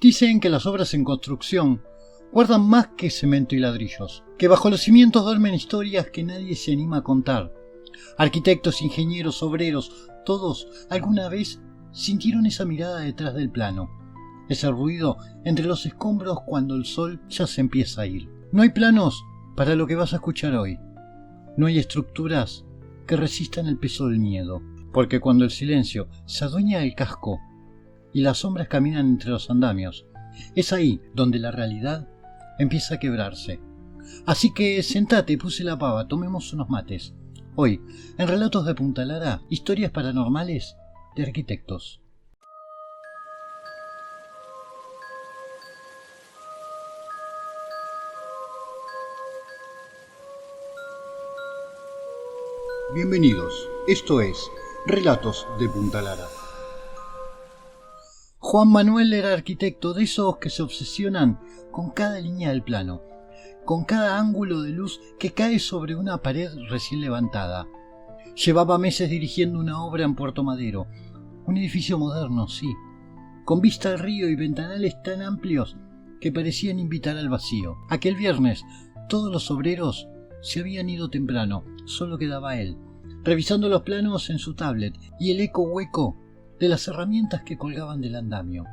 Dicen que las obras en construcción guardan más que cemento y ladrillos, que bajo los cimientos duermen historias que nadie se anima a contar. Arquitectos, ingenieros, obreros, todos alguna vez sintieron esa mirada detrás del plano, ese ruido entre los escombros cuando el sol ya se empieza a ir. No hay planos para lo que vas a escuchar hoy. No hay estructuras que resistan el peso del miedo, porque cuando el silencio se adueña del casco y las sombras caminan entre los andamios, es ahí donde la realidad empieza a quebrarse. Así que sentate, puse la pava, tomemos unos mates. Hoy, en Relatos de Punta Lara, historias paranormales de arquitectos. Bienvenidos, esto es Relatos de Punta Lara. Juan Manuel era arquitecto de esos que se obsesionan con cada línea del plano, con cada ángulo de luz que cae sobre una pared recién levantada. Llevaba meses dirigiendo una obra en Puerto Madero, un edificio moderno, sí, con vista al río y ventanales tan amplios que parecían invitar al vacío. Aquel viernes todos los obreros se habían ido temprano, solo quedaba él, revisando los planos en su tablet y el eco hueco de las herramientas que colgaban del andamio.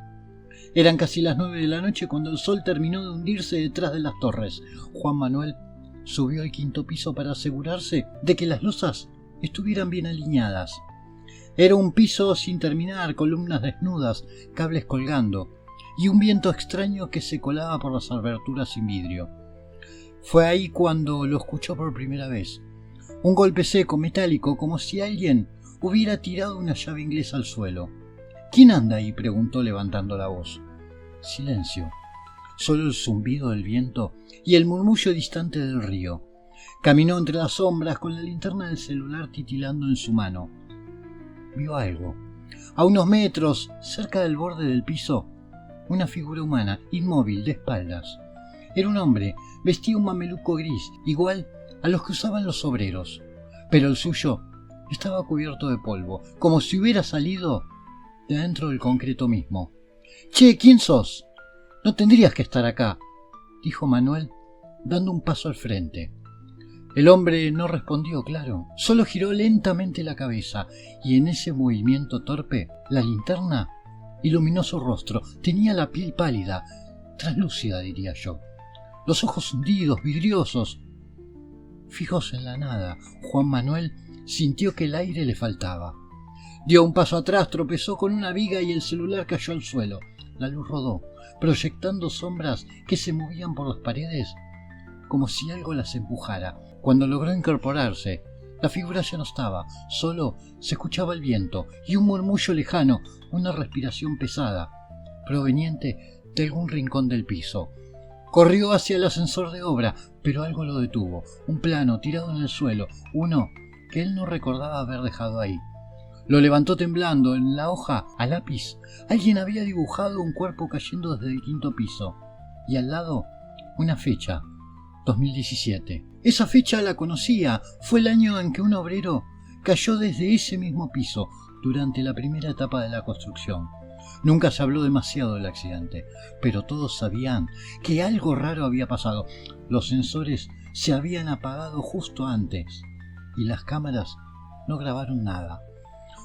Eran casi las 9 de la noche cuando el sol terminó de hundirse detrás de las torres. Juan Manuel subió al 5º piso para asegurarse de que las losas estuvieran bien alineadas. Era un piso sin terminar, columnas desnudas, cables colgando y un viento extraño que se colaba por las aberturas sin vidrio. Fue ahí cuando lo escuchó por primera vez. Un golpe seco, metálico, como si alguien hubiera tirado una llave inglesa al suelo. ¿Quién anda ahí?, preguntó levantando la voz. Silencio. Solo el zumbido del viento y el murmullo distante del río. Caminó entre las sombras con la linterna del celular titilando en su mano. Vio algo. A unos metros, cerca del borde del piso, una figura humana, inmóvil, de espaldas. Era un hombre, vestía un mameluco gris, igual a los que usaban los obreros, pero el suyo estaba cubierto de polvo, como si hubiera salido de dentro del concreto mismo. «Che, ¿quién sos? No tendrías que estar acá», dijo Manuel, dando un paso al frente. El hombre no respondió, claro, solo giró lentamente la cabeza, y en ese movimiento torpe, la linterna iluminó su rostro. Tenía la piel pálida, translúcida, diría yo, los ojos hundidos, vidriosos, fijos en la nada. Juan Manuel sintió que el aire le faltaba. Dio un paso atrás, tropezó con una viga y el celular cayó al suelo. La luz rodó, proyectando sombras que se movían por las paredes como si algo las empujara. Cuando logró incorporarse, la figura ya no estaba, solo se escuchaba el viento y un murmullo lejano, una respiración pesada, proveniente de algún rincón del piso. Corrió hacia el ascensor de obra, pero algo lo detuvo. Un plano tirado en el suelo, uno que él no recordaba haber dejado ahí. Lo levantó temblando. En la hoja, a lápiz, alguien había dibujado un cuerpo cayendo desde el 5º piso. Y al lado, una fecha, 2017. Esa fecha la conocía. Fue el año en que un obrero cayó desde ese mismo piso, durante la primera etapa de la construcción. Nunca se habló demasiado del accidente, pero todos sabían que algo raro había pasado. Los sensores se habían apagado justo antes y las cámaras no grabaron nada.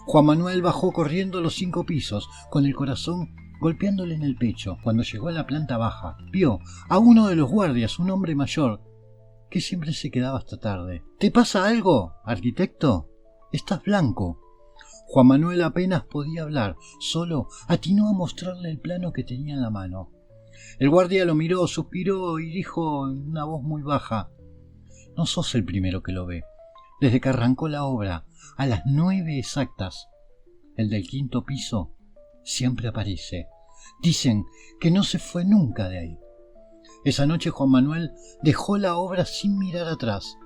Juan Manuel bajó corriendo los 5 pisos, con el corazón golpeándole en el pecho. Cuando llegó a la planta baja, vio a uno de los guardias, un hombre mayor, que siempre se quedaba hasta tarde. «¿Te pasa algo, arquitecto? Estás blanco». Juan Manuel apenas podía hablar, solo atinó a mostrarle el plano que tenía en la mano. El guardia lo miró, suspiró y dijo en una voz muy baja: «No sos el primero que lo ve. Desde que arrancó la obra, a las 9 exactas, el del 5º piso siempre aparece. Dicen que no se fue nunca de ahí». Esa noche Juan Manuel dejó la obra sin mirar atrás.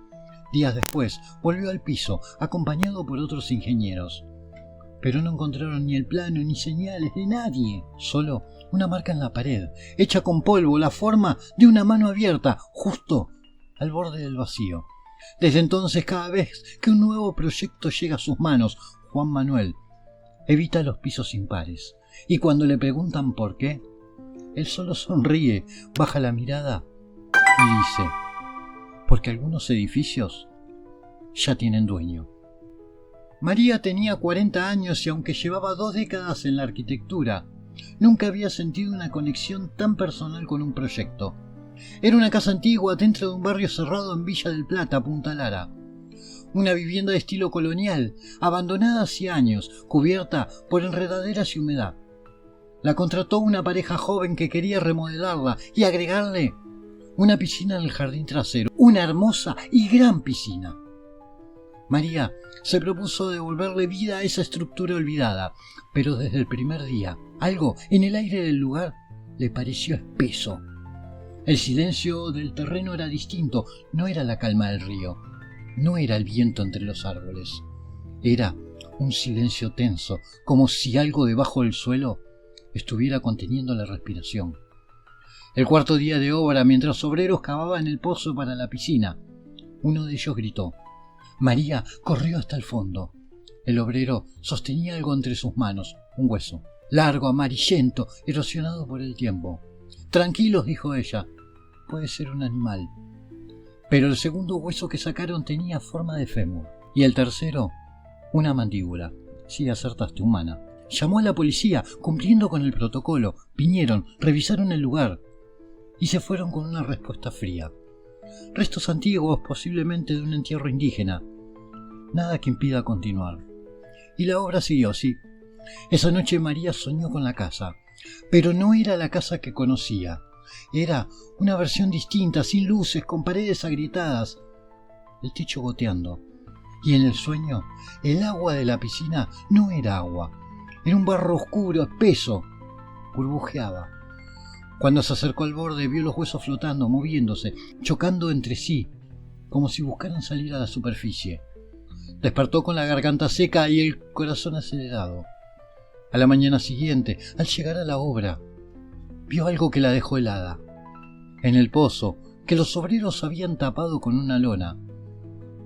Días después volvió al piso, acompañado por otros ingenieros. Pero no encontraron ni el plano ni señales de nadie, solo una marca en la pared, hecha con polvo, la forma de una mano abierta, justo al borde del vacío. Desde entonces, cada vez que un nuevo proyecto llega a sus manos, Juan Manuel evita los pisos impares, y cuando le preguntan por qué, Él solo sonríe, baja la mirada y dice: porque algunos edificios ya tienen dueño. María tenía 40 años y aunque llevaba 2 décadas en la arquitectura, nunca había sentido una conexión tan personal con un proyecto. Era una casa antigua dentro de un barrio cerrado en Villa del Plata, Punta Lara. Una vivienda de estilo colonial, abandonada hacía años, cubierta por enredaderas y humedad. La contrató una pareja joven que quería remodelarla y agregarle una piscina en el jardín trasero, una hermosa y gran piscina. María se propuso devolverle vida a esa estructura olvidada, pero desde el primer día, algo en el aire del lugar le pareció espeso. El silencio del terreno era distinto, no era la calma del río, no era el viento entre los árboles. Era un silencio tenso, como si algo debajo del suelo estuviera conteniendo la respiración. El cuarto día de obra, mientras obreros cavaban el pozo para la piscina, uno de ellos gritó. María corrió hasta el fondo. El obrero sostenía algo entre sus manos, un hueso, largo, amarillento, erosionado por el tiempo. Tranquilos, dijo ella, puede ser un animal. Pero el segundo hueso que sacaron tenía forma de fémur, y el tercero, una mandíbula. Sí, acertaste, humana. Llamó a la policía, cumpliendo con el protocolo. Vinieron, revisaron el lugar y se fueron con una respuesta fría. Restos antiguos, posiblemente de un entierro indígena. Nada que impida continuar. Y la obra siguió, sí. Esa noche María soñó con la casa, pero no era la casa que conocía. Era una versión distinta, sin luces, con paredes agrietadas, el techo goteando. Y en el sueño, el agua de la piscina no era agua. Era un barro oscuro, espeso. Burbujeaba. Cuando se acercó al borde, vio los huesos flotando, moviéndose, chocando entre sí, como si buscaran salir a la superficie. Despertó con la garganta seca y el corazón acelerado. A la mañana siguiente, al llegar a la obra, vio algo que la dejó helada. En el pozo, que los obreros habían tapado con una lona,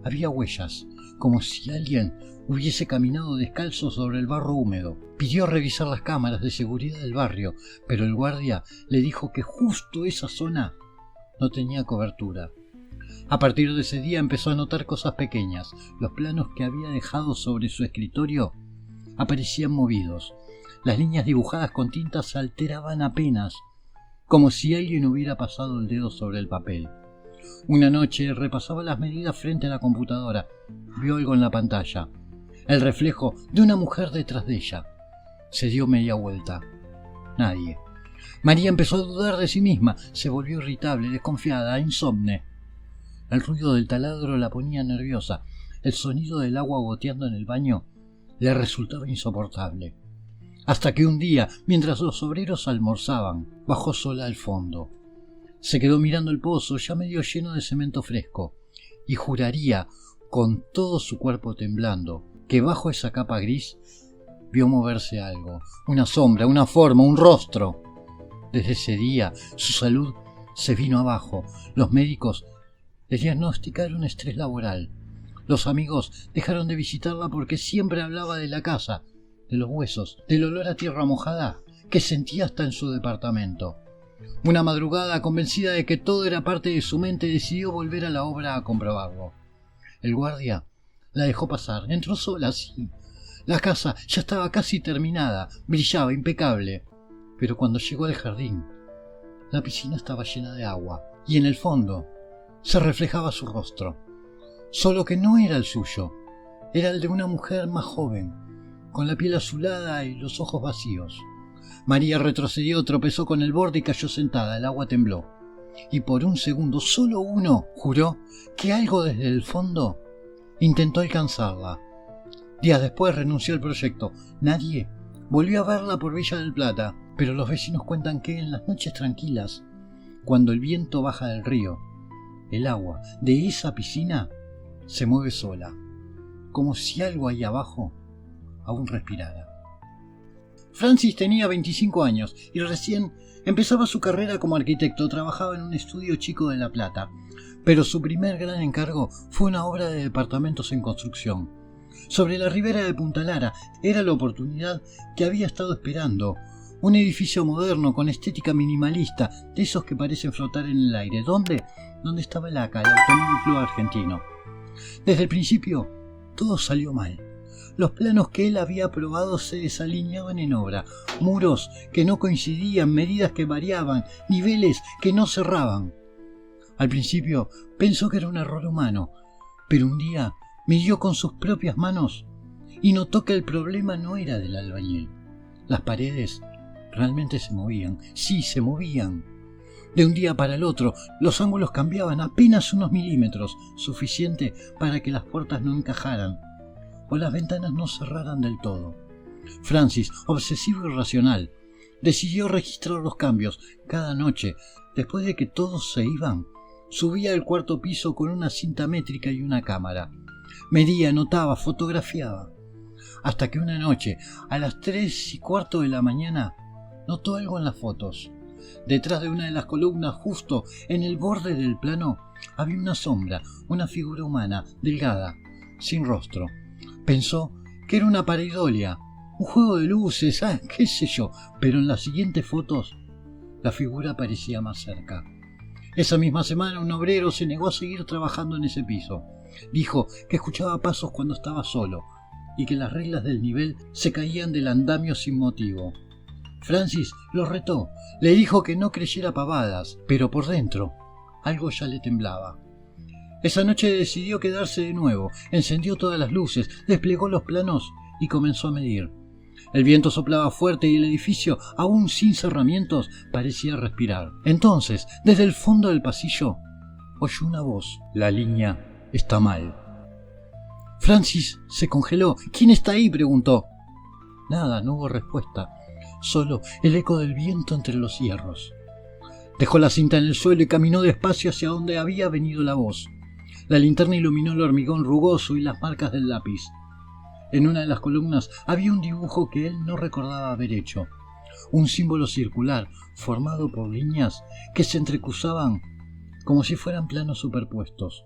había huellas, como si alguien hubiese caminado descalzo sobre el barro húmedo. Pidió revisar las cámaras de seguridad del barrio, pero el guardia le dijo que justo esa zona no tenía cobertura. A partir de ese día empezó a notar cosas pequeñas. Los planos que había dejado sobre su escritorio aparecían movidos. Las líneas dibujadas con tinta se alteraban apenas, como si alguien hubiera pasado el dedo sobre el papel. Una noche repasaba las medidas frente a la computadora. Vio algo en la pantalla. El reflejo de una mujer detrás de ella. Se dio media vuelta. Nadie. María empezó a dudar de sí misma. Se volvió irritable, desconfiada, insomne. El ruido del taladro la ponía nerviosa. El sonido del agua goteando en el baño le resultaba insoportable. Hasta que un día, mientras los obreros almorzaban, bajó sola al fondo. Se quedó mirando el pozo, ya medio lleno de cemento fresco, y juraría, con todo su cuerpo temblando, que bajo esa capa gris vio moverse algo, una sombra, una forma, un rostro. Desde ese día su salud se vino abajo. Los médicos le diagnosticaron estrés laboral. Los amigos dejaron de visitarla porque siempre hablaba de la casa, de los huesos, del olor a tierra mojada que sentía hasta en su departamento. Una madrugada, convencida de que todo era parte de su mente, decidió volver a la obra a comprobarlo. El guardia la dejó pasar. Entró sola, sí. La casa ya estaba casi terminada, brillaba impecable. Pero cuando llegó al jardín, la piscina estaba llena de agua, y en el fondo se reflejaba su rostro. Solo que no era el suyo, era el de una mujer más joven, con la piel azulada y los ojos vacíos. María retrocedió, tropezó con el borde y cayó sentada. El agua tembló. Y por un segundo, solo uno, juró que algo desde el fondo intentó alcanzarla. Días después renunció al proyecto. Nadie volvió a verla por Villa del Plata, pero los vecinos cuentan que en las noches tranquilas, cuando el viento baja del río, el agua de esa piscina se mueve sola, como si algo ahí abajo aún respirara. Francis tenía 25 años y recién empezaba su carrera como arquitecto. Trabajaba en un estudio chico de La Plata, pero su primer gran encargo fue una obra de departamentos en construcción. Sobre la ribera de Punta Lara. Era la oportunidad que había estado esperando. Un edificio moderno con estética minimalista, de esos que parecen flotar en el aire. ¿Dónde? ¿Dónde estaba el ACA, el Automóvil Club Argentino? Desde el principio, todo salió mal. Los planos que él había aprobado se desalineaban en obra. Muros que no coincidían, medidas que variaban, niveles que no cerraban. Al principio pensó que era un error humano, pero un día midió con sus propias manos y notó que el problema no era del albañil. Las paredes realmente se movían. Sí, se movían. De un día para el otro, los ángulos cambiaban apenas unos milímetros, suficiente para que las puertas no encajaran o las ventanas no cerraran del todo. Francis, obsesivo y racional, decidió registrar los cambios. Cada noche, después de que todos se iban, subía al cuarto piso con una cinta métrica y una cámara. Medía, anotaba, fotografiaba. Hasta que una noche, a las 3:15 de la mañana, notó algo en las fotos. Detrás de una de las columnas, justo en el borde del plano, había una sombra, una figura humana, delgada, sin rostro. Pensó que era una pareidolia, un juego de luces, qué sé yo, pero en las siguientes fotos la figura parecía más cerca. Esa misma semana un obrero se negó a seguir trabajando en ese piso. Dijo que escuchaba pasos cuando estaba solo y que las reglas del nivel se caían del andamio sin motivo. Francis lo retó, le dijo que no creyera pavadas, pero por dentro algo ya le temblaba. Esa noche decidió quedarse de nuevo, encendió todas las luces, desplegó los planos y comenzó a medir. El viento soplaba fuerte y el edificio, aún sin cerramientos, parecía respirar. Entonces, desde el fondo del pasillo, oyó una voz. La línea está mal. Francis se congeló. ¿Quién está ahí?, preguntó. Nada, no hubo respuesta. Solo el eco del viento entre los hierros. Dejó la cinta en el suelo y caminó despacio hacia donde había venido la voz. La linterna iluminó el hormigón rugoso y las marcas del lápiz. En una de las columnas había un dibujo que él no recordaba haber hecho. Un símbolo circular formado por líneas que se entrecruzaban como si fueran planos superpuestos.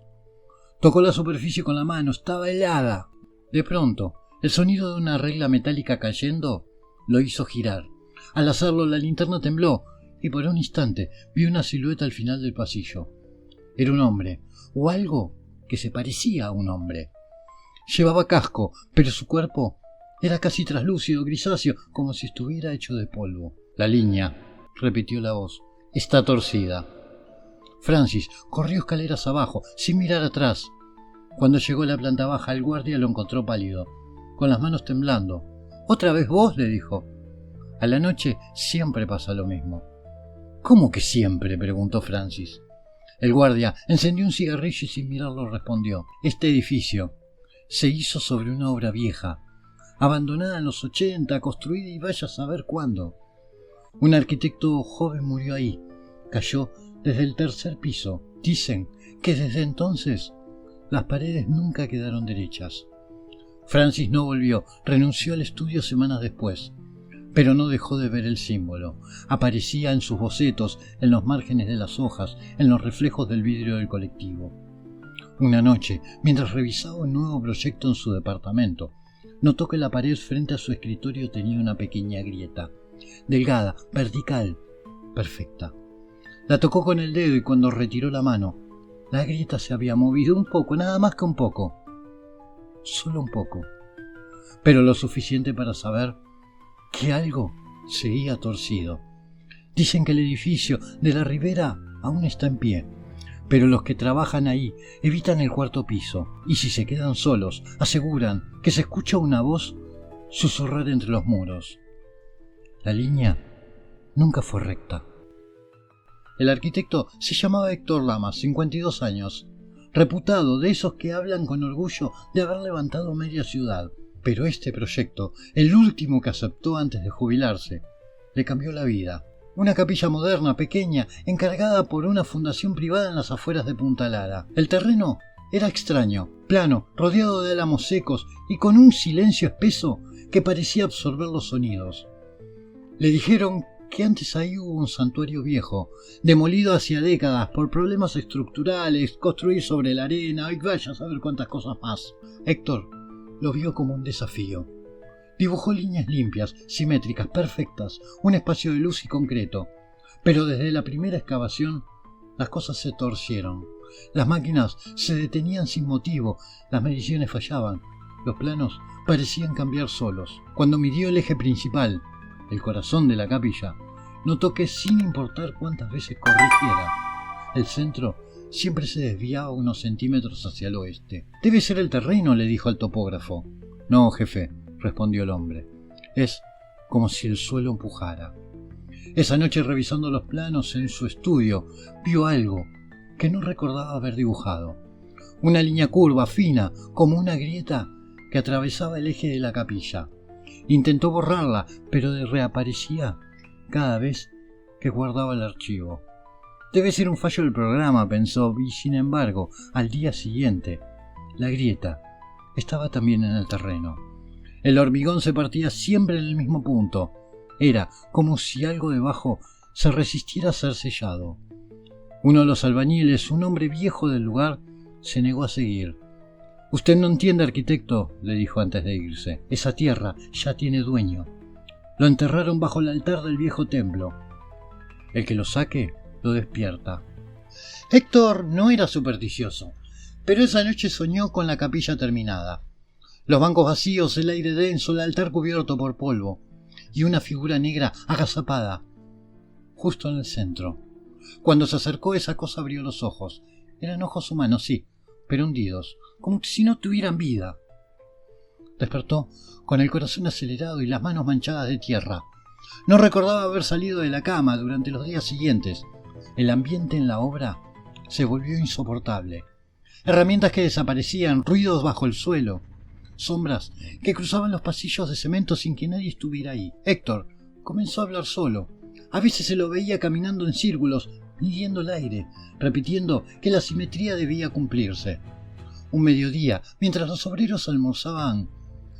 Tocó la superficie con la mano, estaba helada. De pronto, el sonido de una regla metálica cayendo lo hizo girar. Al hacerlo, la linterna tembló y por un instante vio una silueta al final del pasillo. Era un hombre, o algo que se parecía a un hombre. Llevaba casco, pero su cuerpo era casi traslúcido, grisáceo, como si estuviera hecho de polvo. La línea, repitió la voz, está torcida. Francis corrió escaleras abajo, sin mirar atrás. Cuando llegó a la planta baja, el guardia lo encontró pálido, con las manos temblando. ¿Otra vez vos?, le dijo. A la noche siempre pasa lo mismo. ¿Cómo que siempre?, preguntó Francis. El guardia encendió un cigarrillo y sin mirarlo respondió. Este edificio se hizo sobre una obra vieja, abandonada en los 80, construida y vaya a saber cuándo. Un arquitecto joven murió ahí, cayó desde el 3er piso. Dicen que desde entonces las paredes nunca quedaron derechas. Francis no volvió, renunció al estudio semanas después, pero no dejó de ver el símbolo. Aparecía en sus bocetos, en los márgenes de las hojas, en los reflejos del vidrio del colectivo. Una noche, mientras revisaba un nuevo proyecto en su departamento, notó que la pared frente a su escritorio tenía una pequeña grieta, delgada, vertical, perfecta. La tocó con el dedo y cuando retiró la mano, la grieta se había movido un poco, nada más que un poco. Solo un poco, pero lo suficiente para saber que algo seguía torcido. Dicen que el edificio de la Ribera aún está en pie, pero los que trabajan ahí evitan el 4.º piso, y si se quedan solos, aseguran que se escucha una voz susurrar entre los muros. La línea nunca fue recta. El arquitecto se llamaba Héctor Lamas, 52 años, reputado de esos que hablan con orgullo de haber levantado media ciudad. Pero este proyecto, el último que aceptó antes de jubilarse, le cambió la vida. Una capilla moderna, pequeña, encargada por una fundación privada en las afueras de Punta Lara. El terreno era extraño, plano, rodeado de álamos secos y con un silencio espeso que parecía absorber los sonidos. Le dijeron que antes ahí hubo un santuario viejo, demolido hacía décadas por problemas estructurales, construir sobre la arena y vaya a saber cuántas cosas más. Héctor lo vio como un desafío. Dibujó líneas limpias, simétricas, perfectas, un espacio de luz y concreto. Pero desde la primera excavación, las cosas se torcieron. Las máquinas se detenían sin motivo, las mediciones fallaban, los planos parecían cambiar solos. Cuando midió el eje principal, el corazón de la capilla, notó que sin importar cuántas veces corrigiera, el centro siempre se desviaba unos centímetros hacia el oeste. «Debe ser el terreno», le dijo al topógrafo. «No, jefe», respondió el hombre. «Es como si el suelo empujara». Esa noche, revisando los planos en su estudio, vio algo que no recordaba haber dibujado. Una línea curva, fina, como una grieta que atravesaba el eje de la capilla. Intentó borrarla, pero reaparecía cada vez que guardaba el archivo. Debe ser un fallo del programa, pensó, y sin embargo, al día siguiente, la grieta estaba también en el terreno. El hormigón se partía siempre en el mismo punto. Era como si algo debajo se resistiera a ser sellado. Uno de los albañiles, un hombre viejo del lugar, se negó a seguir. «Usted no entiende, arquitecto», le dijo antes de irse. «Esa tierra ya tiene dueño. Lo enterraron bajo el altar del viejo templo. El que lo saque lo despierta». Héctor no era supersticioso, pero esa noche soñó con la capilla terminada. Los bancos vacíos, el aire denso, el altar cubierto por polvo y una figura negra agazapada justo en el centro. Cuando se acercó, esa cosa abrió los ojos. Eran ojos humanos, sí, pero hundidos, como si no tuvieran vida. Despertó con el corazón acelerado y las manos manchadas de tierra. No recordaba haber salido de la cama durante los días siguientes. El ambiente en la obra se volvió insoportable. Herramientas que desaparecían, ruidos bajo el suelo, sombras que cruzaban los pasillos de cemento sin que nadie estuviera ahí. Héctor comenzó a hablar solo. A veces se lo veía caminando en círculos, midiendo el aire, repitiendo que la simetría debía cumplirse. Un mediodía, mientras los obreros almorzaban,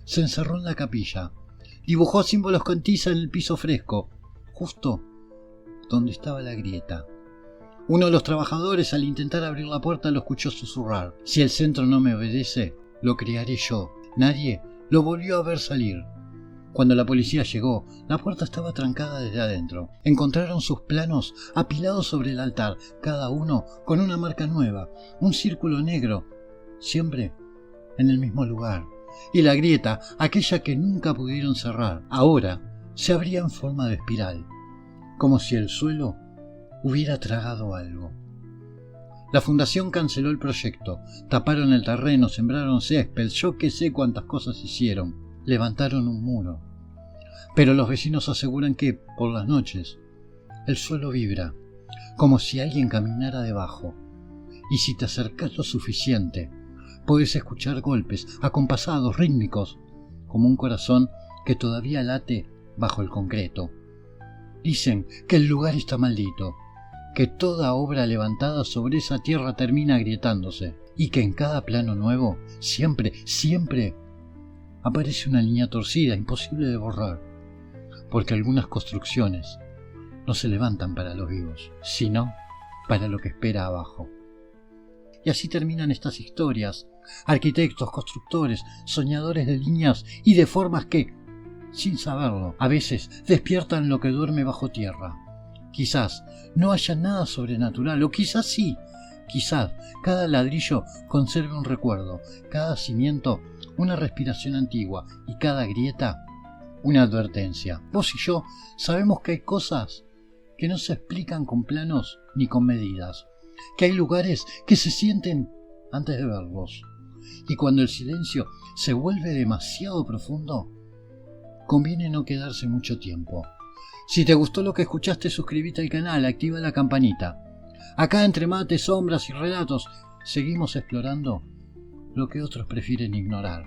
se encerró en la capilla. Dibujó símbolos con tiza en el piso fresco, justo donde estaba la grieta. Uno de los trabajadores, al intentar abrir la puerta, lo escuchó susurrar: «Si el centro no me obedece, lo criaré yo». Nadie lo volvió a ver salir. Cuando la policía llegó, la puerta estaba trancada desde adentro. Encontraron sus planos apilados sobre el altar, cada uno con una marca nueva, un círculo negro, siempre en el mismo lugar. Y la grieta, aquella que nunca pudieron cerrar, ahora se abría en forma de espiral, como si el suelo hubiera tragado algo. La fundación canceló el proyecto, taparon el terreno, sembraron césped, yo qué sé cuántas cosas hicieron, levantaron un muro. Pero los vecinos aseguran que, por las noches, el suelo vibra, como si alguien caminara debajo, y si te acercas lo suficiente, puedes escuchar golpes acompasados, rítmicos, como un corazón que todavía late bajo el concreto. Dicen que el lugar está maldito, que toda obra levantada sobre esa tierra termina agrietándose, y que en cada plano nuevo, siempre, siempre, aparece una línea torcida, imposible de borrar, porque algunas construcciones no se levantan para los vivos, sino para lo que espera abajo. Y así terminan estas historias: arquitectos, constructores, soñadores de líneas y de formas que, sin saberlo, a veces despiertan lo que duerme bajo tierra. Quizás no haya nada sobrenatural, o quizás sí. Quizás cada ladrillo conserve un recuerdo, cada cimiento una respiración antigua y cada grieta una advertencia. Vos y yo sabemos que hay cosas que no se explican con planos ni con medidas, que hay lugares que se sienten antes de verlos, y cuando el silencio se vuelve demasiado profundo, conviene no quedarse mucho tiempo. Si te gustó lo que escuchaste, suscríbete al canal, activa la campanita. Acá, entre mates, sombras y relatos, seguimos explorando lo que otros prefieren ignorar.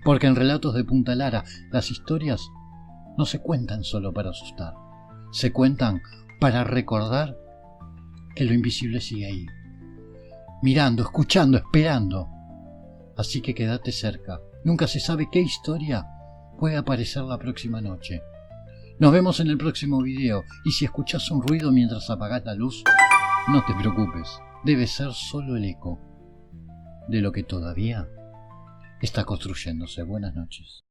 Porque en Relatos de Punta Lara, las historias no se cuentan solo para asustar, se cuentan para recordar que lo invisible sigue ahí, mirando, escuchando, esperando. Así que quédate cerca, nunca se sabe qué historia puede aparecer la próxima noche. Nos vemos en el próximo video, y si escuchas un ruido mientras apagás la luz, no te preocupes, debe ser solo el eco de lo que todavía está construyéndose. Buenas noches.